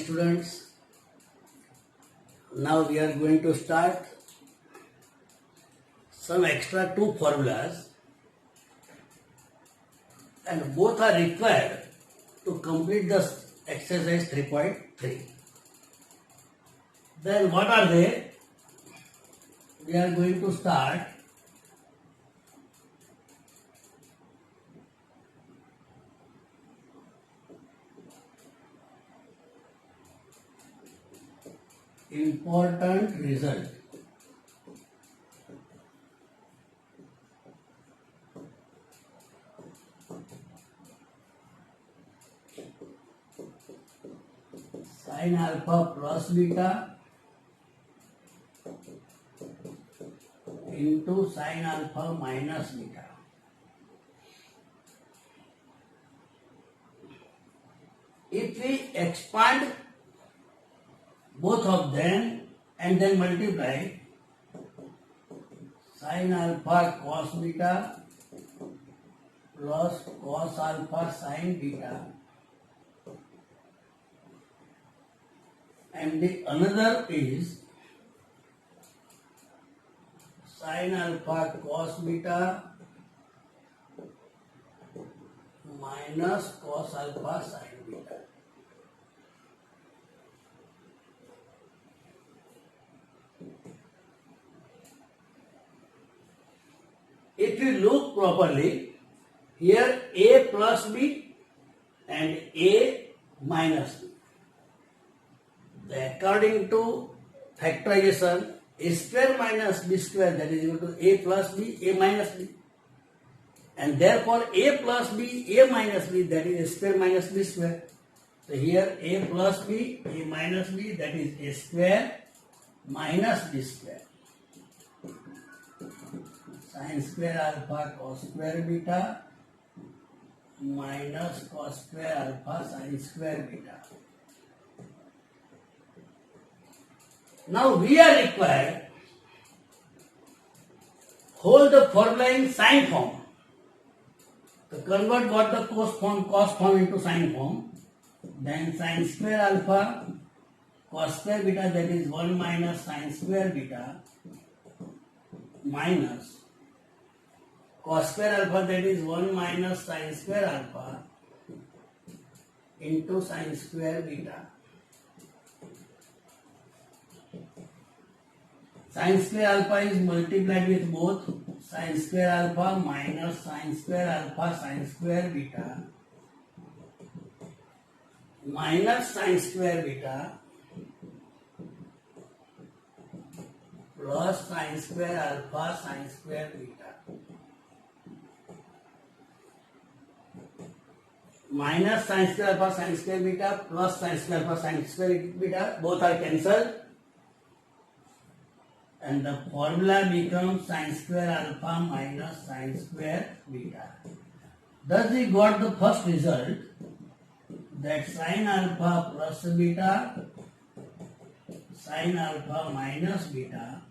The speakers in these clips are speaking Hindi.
students, now we are going to start some extra two formulas, and both are required to complete the exercise 3.3. Then what are they? We are going to start important result. Sin alpha plus beta into sin alpha minus beta. If we expand both of them and then multiply, sin alpha cos beta plus cos alpha sin beta, and the another is sin alpha cos beta minus cos alpha sin beta. If you look properly, here a plus b and a minus b. According to factorization, a square minus b square, that is equal to a plus b, a minus b. And therefore a plus b, a minus b, that is a square minus b square. So here a plus b, a minus b, that is a square minus b square. Sin square alpha cos square beta minus cos square alpha sin square beta. Now we are required hold the formula in sine form. To convert got the cos form into sine form. Then sin square alpha cos square beta, that is 1 minus sin square beta minus cos square alpha, that is 1 minus sin square alpha into sin square beta. Sin square alpha is multiplied with both sin square alpha minus sin square alpha sin square beta minus sin square beta plus sin square alpha sin square beta. Minus sin square alpha sin square beta plus sin square alpha sin square beta, both are cancelled, and the formula becomes sin square alpha minus sin square beta. Thus we got the first result, that sin alpha plus beta sin alpha minus beta,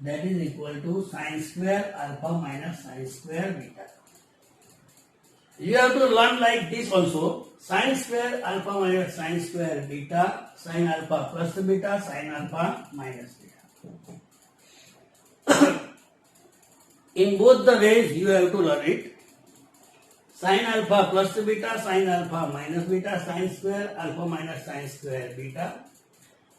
that is equal to sin square alpha minus sin square beta. You have to learn like this also: sin square alpha minus sin square beta, sin alpha plus beta, sin alpha minus beta. In both the ways you have to learn it. Sin alpha plus beta, sin alpha minus beta, sin square alpha minus sin square beta,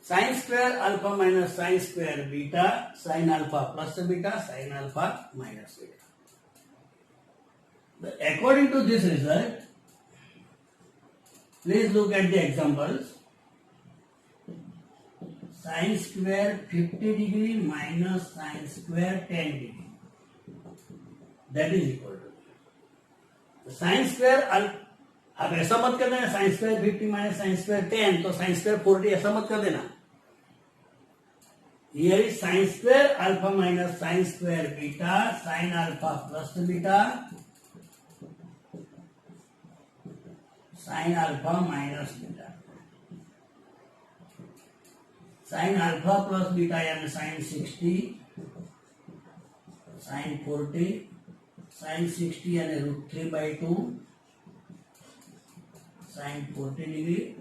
sin square alpha minus sin square beta, sin alpha plus beta, sin alpha minus beta. According to this result, please look at the examples. Sin square 50 degree minus sin square 10 degree, that is equal to sin square. अब ऐसा मत कर देना sin square 50 minus sin square 10, तो sin square 40 ऐसा मत कर देना. Here is sin square alpha minus sin square beta, sin alpha plus beta, sin alpha minus beta. Sin alpha plus beta यानी sin 60, sin 40, sin 60 यानी √3/2, sin 40 degree,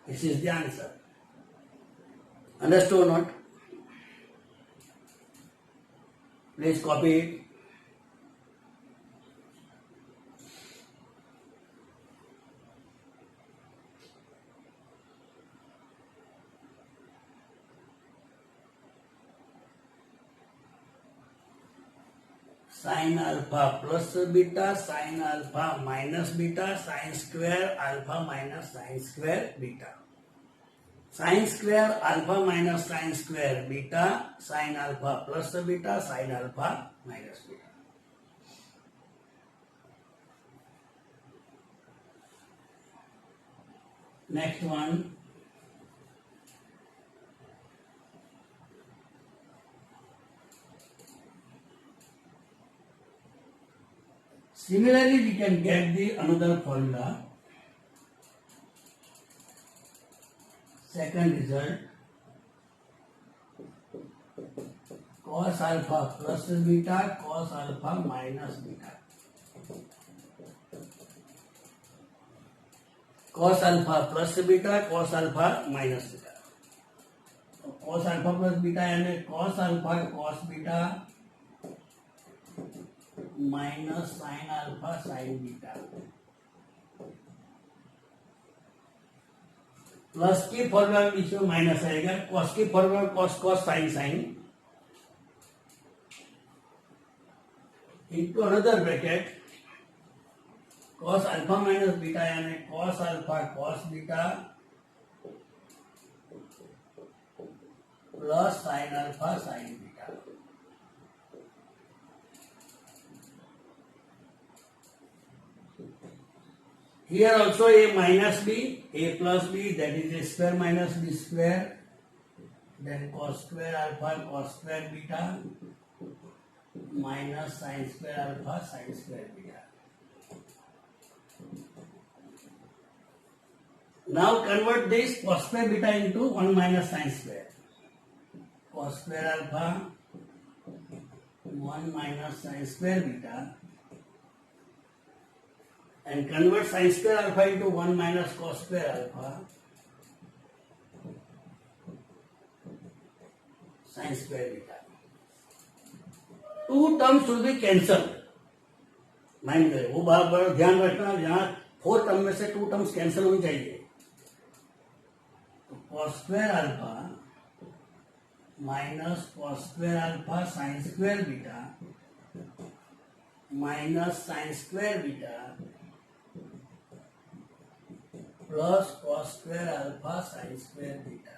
This is the answer. Understood or not? Please copy it. Sin alpha plus beta, sin alpha minus beta, sin square alpha minus sin square beta. Sin square alpha minus sin square beta, sin alpha plus beta, sin alpha minus beta. Next one. Similarly, we can get the another formula. Second result, cos alpha plus beta, cos alpha minus beta. Cos alpha plus beta, cos alpha minus beta. Cos alpha plus beta यानी cos alpha cos beta minus sin alpha sin beta. Plus की फॉर्मूला बीच में माइनस आएगा, कॉस की formula cos cos sine sine into another bracket cos alpha minus beta यानी cos alpha cos beta plus sine alpha sine beta. Here also a minus b, a plus b, that is a square minus b square, then cos square alpha cos square beta minus sin square alpha sin square beta. Now convert this cos square beta into 1 minus sin square. Cos square alpha 1 minus sin square beta, and convert sin square alpha into 1 minus cos square alpha sin square beta. Two terms should be cancelled. Mind करें, वो बार बार ध्यान रखना, यहाँ 4 टर्म में से 2 टर्म्स कैंसिल होनी चाहिए. तो cos square alpha minus cos square alpha sin square beta minus sin square beta plus cos square alpha sin square beta.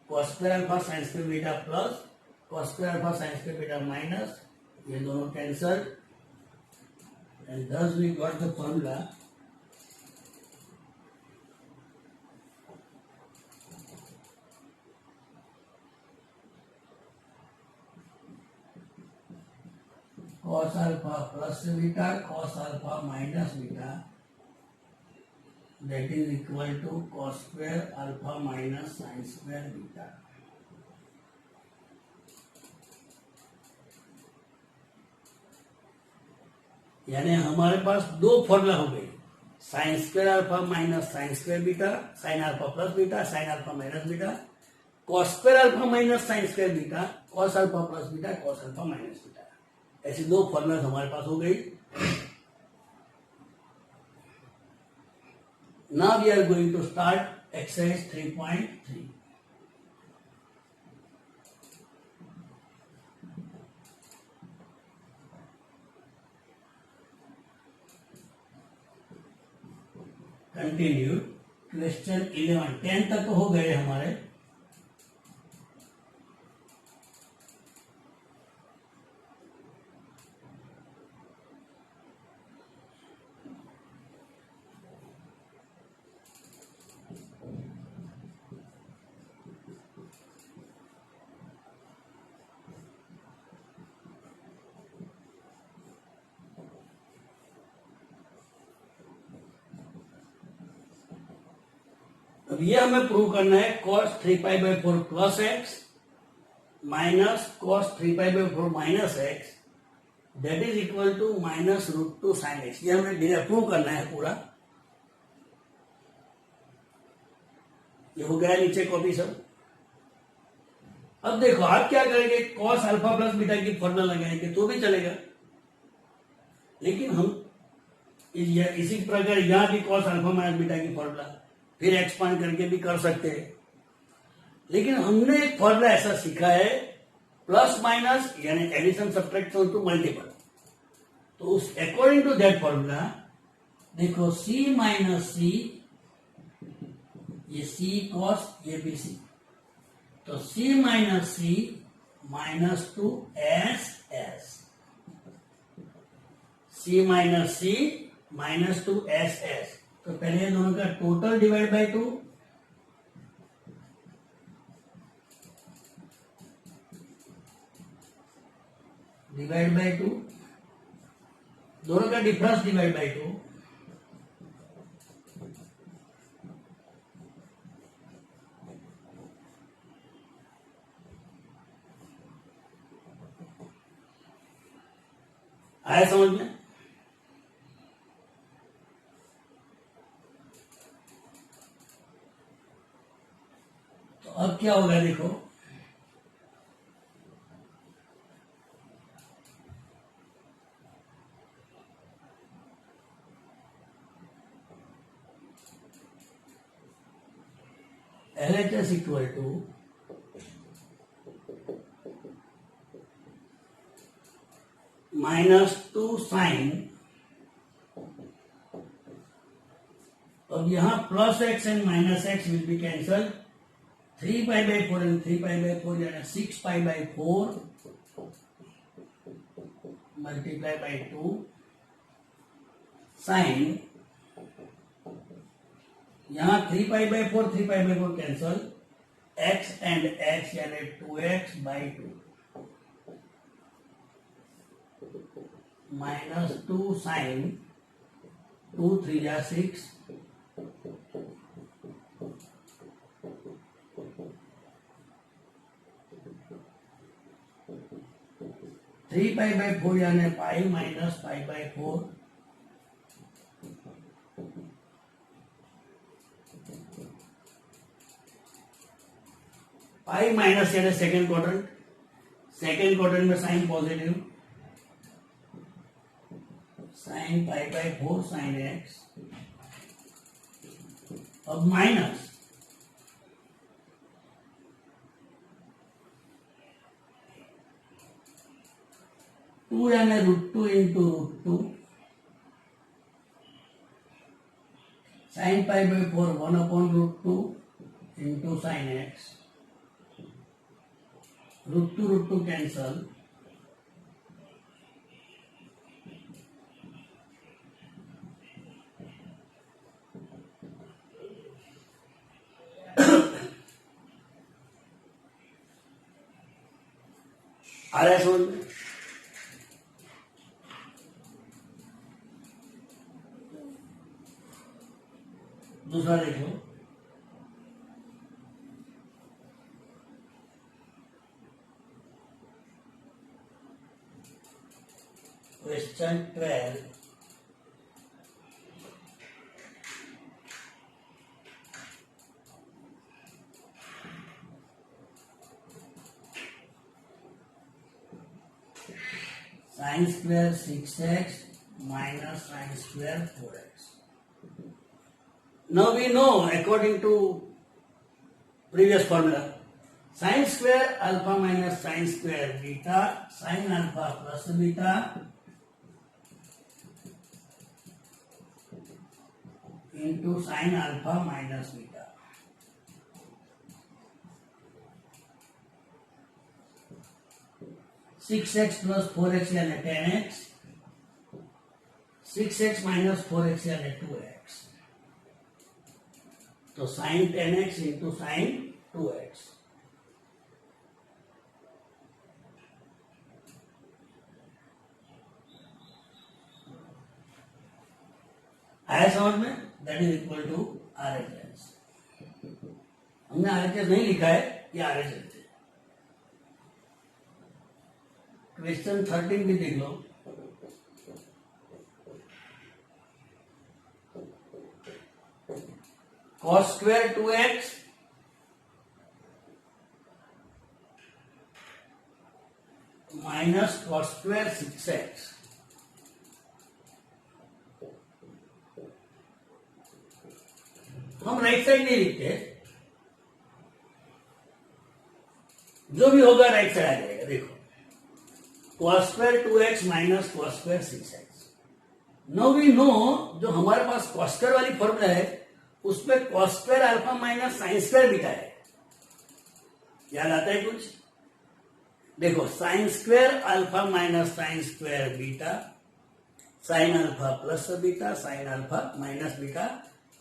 Cos square alpha sin square beta plus cos square alpha sin square beta minus, ये दोनों cancel, and thus we got the formula cos alpha plus beta cos alpha minus beta, that is equal to cos square alpha minus sin square beta. यानी हमारे पास 2 फॉर्मूला हो गई, sign square alpha minus sine square beta, sine alpha plus beta, sine alpha minus beta, cos square alpha minus sine square beta, cos alpha plus beta, cos alpha minus beta. ऐसी 2 फॉर्मूला हमारे पास हो गई. Now we are going to start exercise 3.3. Continue. Question 11, 10 तक तो हो गए हमारे. अब ये हमें प्रूव करना है cos 3π/4 plus x minus cos 3π/4 minus x that is equal to minus √2 sin x. ये हमें प्रूव करना है पूरा. ये हो गया नीचे कॉपी सब। अब देखो आप क्या करेंगे, कॉस अल्फा प्लस बीटा की फॉर्मूला लगाएंगे तो भी चलेगा, लेकिन हम इसी प्रकार यहां भी कॉस अल्फा माइनस बीटा की फॉर्मूला फिर एक्सपांड करके भी कर सकते हैं। लेकिन हमने एक फॉर्मूला ऐसा सीखा है, प्लस माइनस यानी एडिशन सब्ट्रैक्शन टू मल्टीपल। तो उस अकॉर्डिंग टू दैट फॉर्मूला देखो सी माइनस सी, ये सी कॉस, ये भी सी, तो सी माइनस सी माइनस टू एस एस, सी माइनस सी माइनस टू एस एस। तो पहले दोनों का total divide by 2, divide by 2, दोनों का डिफरेंस डिवाइड बाय 2, आया समझ में? तो अब क्या होगा देखो, LHS इक्वल टू -2 साइन, अब यहां plus x and minus x will be cancel, 3 pi by 4 एंड 3 पाई बाई 4 यानी 6 pi by 4 multiply by 2 sine, यहां 3 pi by 4 3 pi by 4 cancel, x and x यानी 2x बाई 2 -2 साइन 2 3 या 6 3 पाई बाई 4 यानी pi minus pi by 4 pi minus यानी सेकेंड क्वाड्रेंट में sine positive, sine pi by 4 sine x, अब माइनस 2 यानी √2 into √2 sine pi by 4 1/√2 into sine x, √2 cancel, आ रहा है समझ में? दूसरा देखो, question 12, sine square 6x minus sin square 4x. Now we know according to previous formula, sin square alpha minus sin square beta, sin alpha plus beta into sin alpha minus beta. Six x plus 4x यानी 10x, 6x माइनस 4x यानी 2x, तो sign 10x into sine 2x. आया समझ में? That is equal to RHS. हमने RHS नहीं लिखा है, ये RHS है. क्वेश्चन 13 भी देख लो. cos square 2x minus cos square 6x, हम राइट साइड नहीं लिखते, जो भी होगा राइट साइड आ जाएगा। देखो cos square 2x minus cos square 6x। No we know, जो हमारे पास कॉस स्क्वायर वाली फॉर्मूला है उसमें cos square alpha minus sine square beta है। याद आता है कुछ? देखो sine square alpha minus sine square beta, sine alpha plus beta, sine alpha minus beta,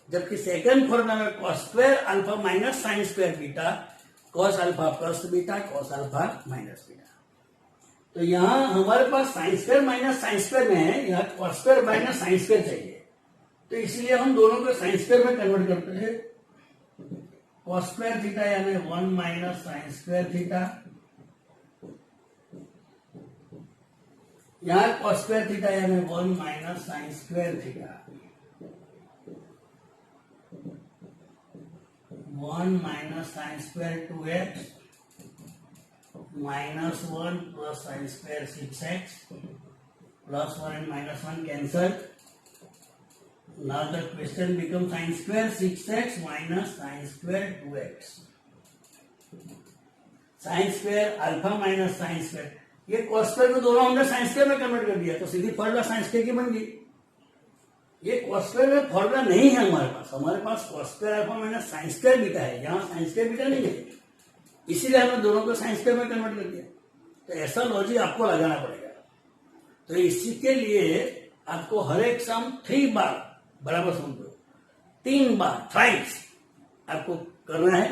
जबकि सेकंड फॉर्मूला में cos square alpha minus sine square beta, cos alpha plus beta, cos alpha minus beta. तो यहां हमारे पास sine square minus sine square में है, यहाँ cos square minus sine square चाहिए, तो इसलिए हम दोनों को साइन स्क्वायर में कन्वर्ट करते हैं। कॉस स्क्वायर थीटा यानी 1 माइनस साइन स्क्वायर थीटा, यहाँ कॉस स्क्वायर थीटा यानी 1 minus sine square theta, 1 minus sine square 2x minus 1 plus sign square 6x plus 1 and minus 1 cancel. Now the question becomes sin square 6x minus sin square 2x. Sign square alpha minus sine square, ये कॉस स्क्वायर में दोनों हमने साइन स्क्वायर में कन्वर्ट कर दिया, तो सीधी फॉर्मूला साइन स्क्वायर की बन गई। ये कॉस स्क्वायर में फॉर्मूला नहीं है हमारे पास cos square alpha minus sine square beta है, यहाँ साइन स्क्वायर बीटा नहीं है, इसीलिए हमने दोनों को साइन स्क्वायर में कन्वर्ट कर दिया। तो ऐसा लॉजिक आपको लगाना पड़ेगा। तो इसके लिए आपको हर एक सम 3 बार बराबर समझो, 3 बार थ्राइस आपको करना है,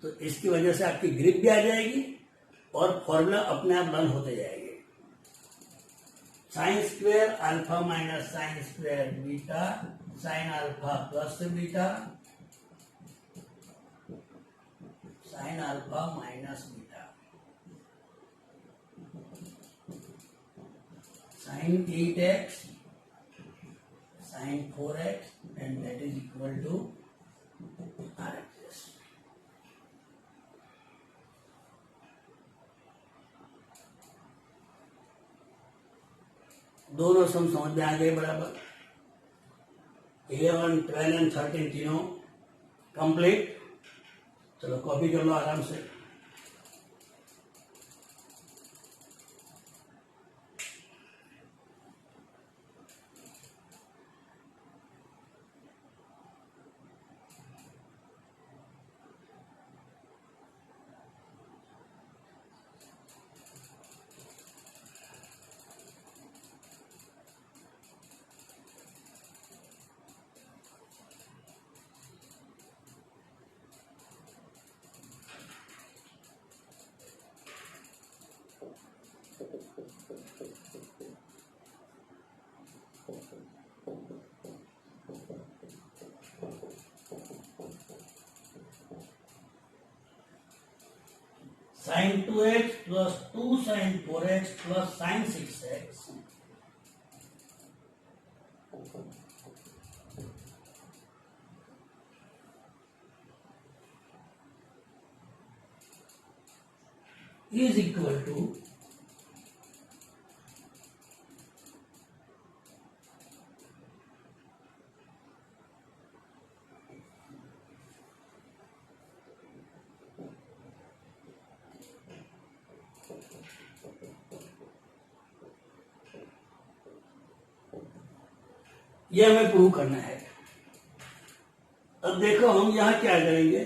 तो इसकी वजह से आपकी ग्रिप भी आ जाएगी और फॉर्मूला अपने आप रन होते जाएंगे। Sine square alpha minus sine square beta, sine alpha plus beta, sine alpha minus beta, sine 8x, sine 4x and that is equal to RHS। दोनों सम समझ में आ गए बराबर। 11, 12 एंड 13 तीनों कंप्लीट। चलो कॉपी कर लो आराम से। Sine 2x plus 2 sine 4x plus sine 6x is equal to ये हमें प्रूव करना है। अब देखो हम यहां क्या करेंगे,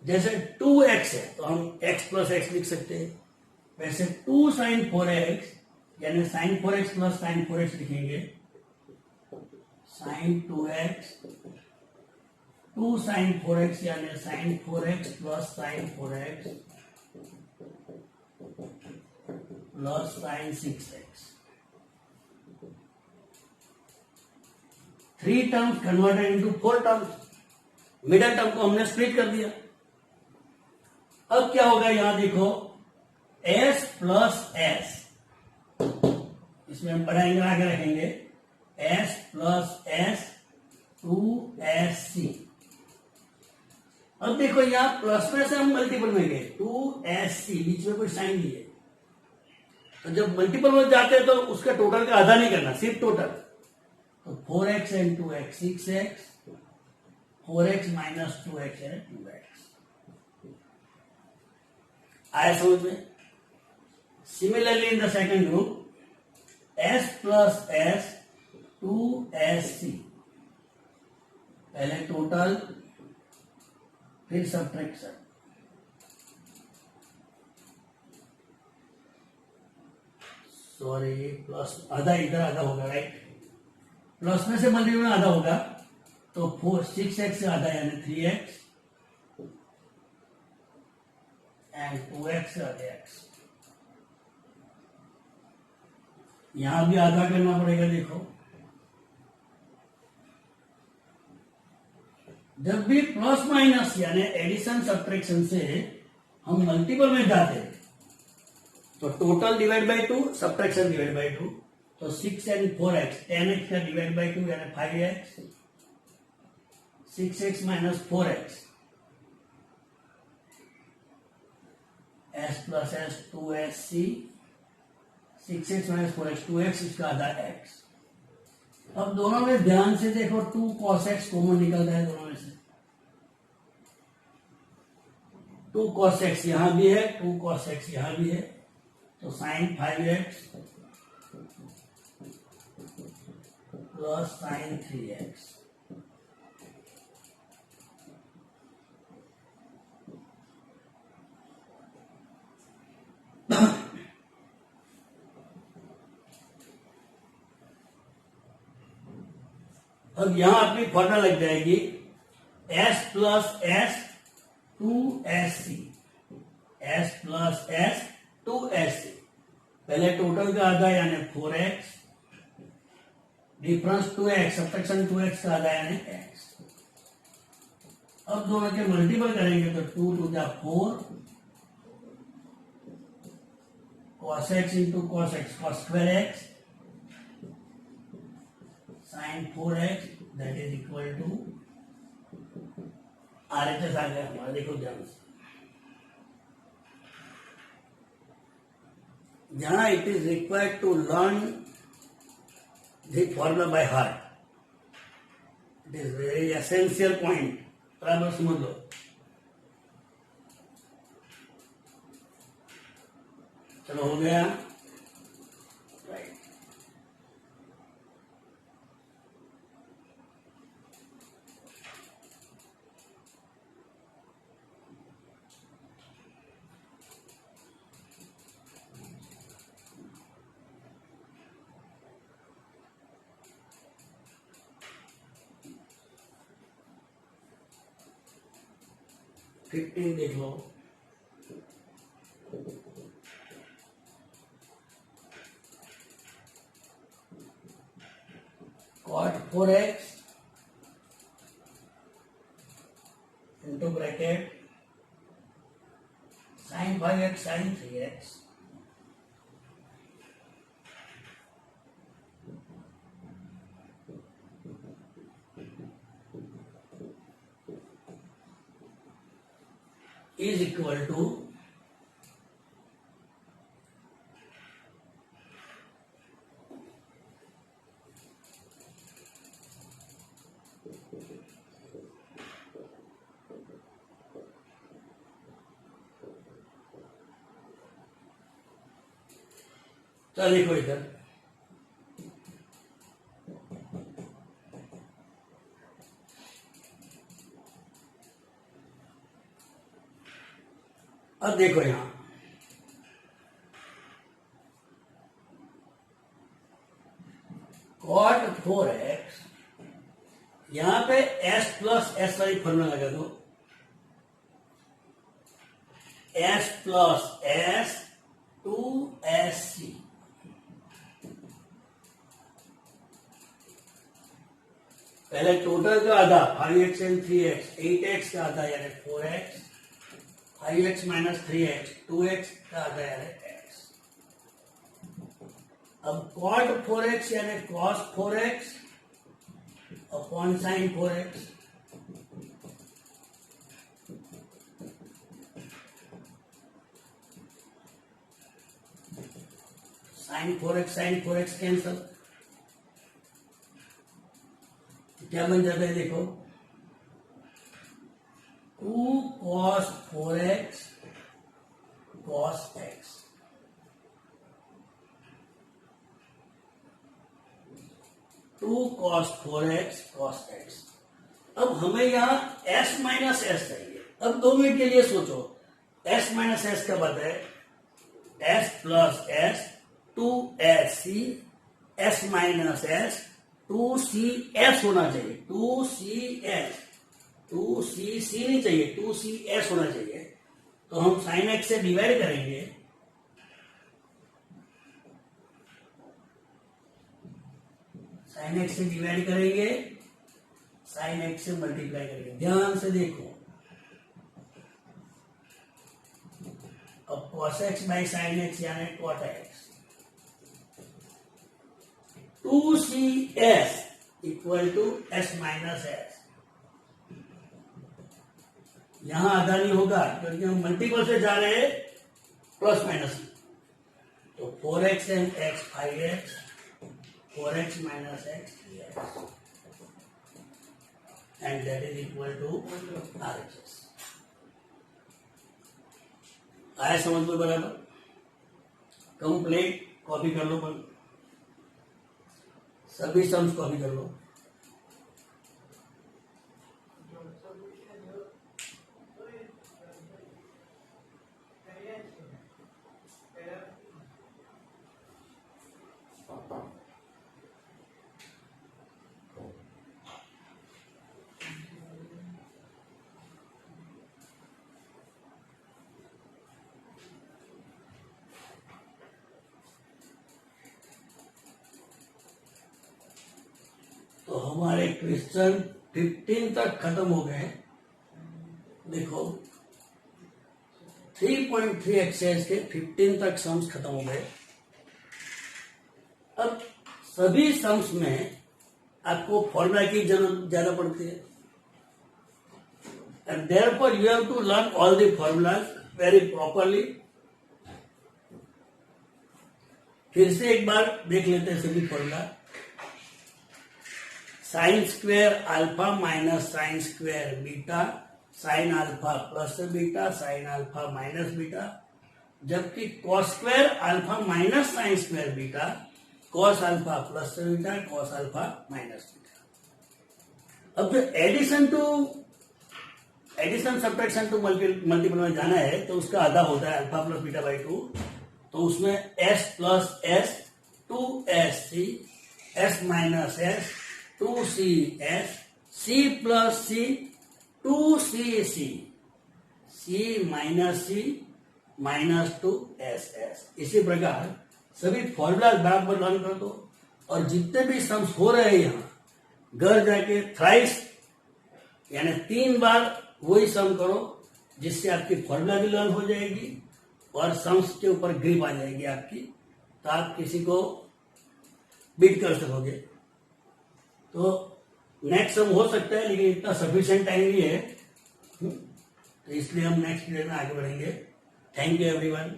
जैसे 2x है तो हम x प्लस एक्स लिख सकते हैं, वैसे 2 साइन 4x यानी sine 4x plus sine 4x लिखेंगे, साइन 2x, 2 साइन 4x यानी sine 4x plus sine 4x plus sine 6x। 3 terms converted into 4 terms, middle term को हमने स्प्लिट कर दिया। अब क्या होगा, यहां देखो s प्लस s, इसमें हम बड़ा एंगल आगे रखेंगे, s प्लस s 2sc। अब देखो यहां प्लस में से हम मल्टीपल में गए, 2sc, बीच में कोई साइन नहीं है, तो जब मल्टीपल में जाते हैं तो उसका टोटल का आधा नहीं करना, सिर्फ टोटल। तो 4x and 2x 6x, 4x minus 2x है 2x। आया समझ में? Similarly in the second group s plus s 2sc, पहले टोटल फिर सब्ट्रैक्शन। सॉरी, प्लस आधा इधर आधा होगा, राइट? प्लस में से मल्टीपल में आधा होगा, तो 6x से आधा यानी 3x एंड 2x से आधा x। यहां भी आधा करना पड़ेगा। देखो, जब भी प्लस माइनस यानी एडिशन सब्ट्रैक्शन से हम मल्टीपल में जाते हैं तो total divide by 2, subtraction divide by 2। तो 6 एंड 4x, 10x का डिवाइड बाई 2 यानी 5x, 6x minus 4x, s plus s 2sc, 6x minus 4x 2x, इसका आधा x। अब दोनों में ध्यान से देखो, 2 cos x कॉमन निकलता है दोनों में से। 2 cos x यहां भी है, 2 cos x यहां भी है, तो sign 5x plus sign 3x। अब यहां अपनी फॉर्मूला लग जाएगी s plus s 2sc, s plus s 2sc। पहले टोटल का आधा यानी 4x, difference 2x, subtraction 2x का आधा यानी x। अब दोनों के मल्टीपल करेंगे तो 2 to the 4 cos x into cos x, cos square x sin 4x, that is equal to RHS आ गया हमारा। देखो ध्यान से, जहां it is required to learn the formula by heart, it is very essential point, बराबर समझ लो। चलो हो गया, राइट। फिफ्टीन देख लो। cot 4x into bracket sin 5x sin 3x is equal to चल लिखो इधर, अब देखो यहां cot 4x, यहां पे s प्लस s वाली फॉर्मूला लगा दो, s प्लस s 2sc। पहले टोटल का आधा 5x एंड 3x, 8x का आधा यानी 4x, 5x minus 3x 2x का आधा यानी x। अब cot 4x यानी cos 4x upon sin 4x, sin 4x cancel, क्या बन जाता है देखो, 2 cos 4x cos x, 2 cos 4x cos x। अब हमें यहां s माइनस एस चाहिए। अब 2 मिनट के लिए सोचो, s माइनस एस का बात है s plus S 2sc, s minus S 2cs होना चाहिए, 2cc नहीं चाहिए, 2cs होना चाहिए। तो हम साइन एक्स से डिवाइड करेंगे, साइन एक्स से डिवाइड करेंगे, साइन एक्स से मल्टीप्लाई करेंगे। ध्यान से देखो, अब cos x by sine x यानी cot x, 2cs equal to s minus s. यहां आधा नहीं होगा क्योंकि हम मल्टीपल से जा रहे हैं प्लस माइनस, तो 4x and x 5x, 4x minus x 3x, and that is equal to RHS। आया समझ में बराबर? कंप्लीट कॉपी कर लो, पर सभी सम्स कॉपी कर लो। तो हमारे क्वेश्चन 15 तक खत्म हो गए। देखो 3.3 एक्सरसाइज के 15 तक सम्स खत्म हो गए। अब सभी सम्स में आपको फॉर्मूला की जरूरत ज्यादा पड़ती है, and therefore you have to learn all the formulas very properly. फिर से एक बार देख लेते हैं सभी formula. Sine square alpha minus sine square beta, sine alpha plus beta, sine alpha minus beta, जबकि cos square alpha minus sine square beta, cos alpha plus beta, cos alpha minus beta. अब जो एडिशन सब्ट्रैक्शन टू मल्टीपल में जाना है तो उसका आधा होता है अल्फा प्लस बीटा बाई 2, तो उसमें s plus S 2sc, s minus S 2cs, c plus C 2cc, c minus 2ss। इसी प्रकार सभी फॉर्मूला बराबर लर्न कर दो, और जितने भी सम्स हो रहे हैं यहां घर जाके थ्राइस यानी 3 बार वही सम करो, जिससे आपकी फॉर्मूला भी लर्न हो जाएगी और सम्स के ऊपर ग्रिप आ जाएगी आपकी, तो आप किसी को बीट कर सकोगे। तो नेक्स्ट सम हो सकता है लेकिन इतना सफिशिएंट टाइम नहीं है, तो इसलिए हम नेक्स्ट पीरियड में आगे बढ़ेंगे। Thank you everyone.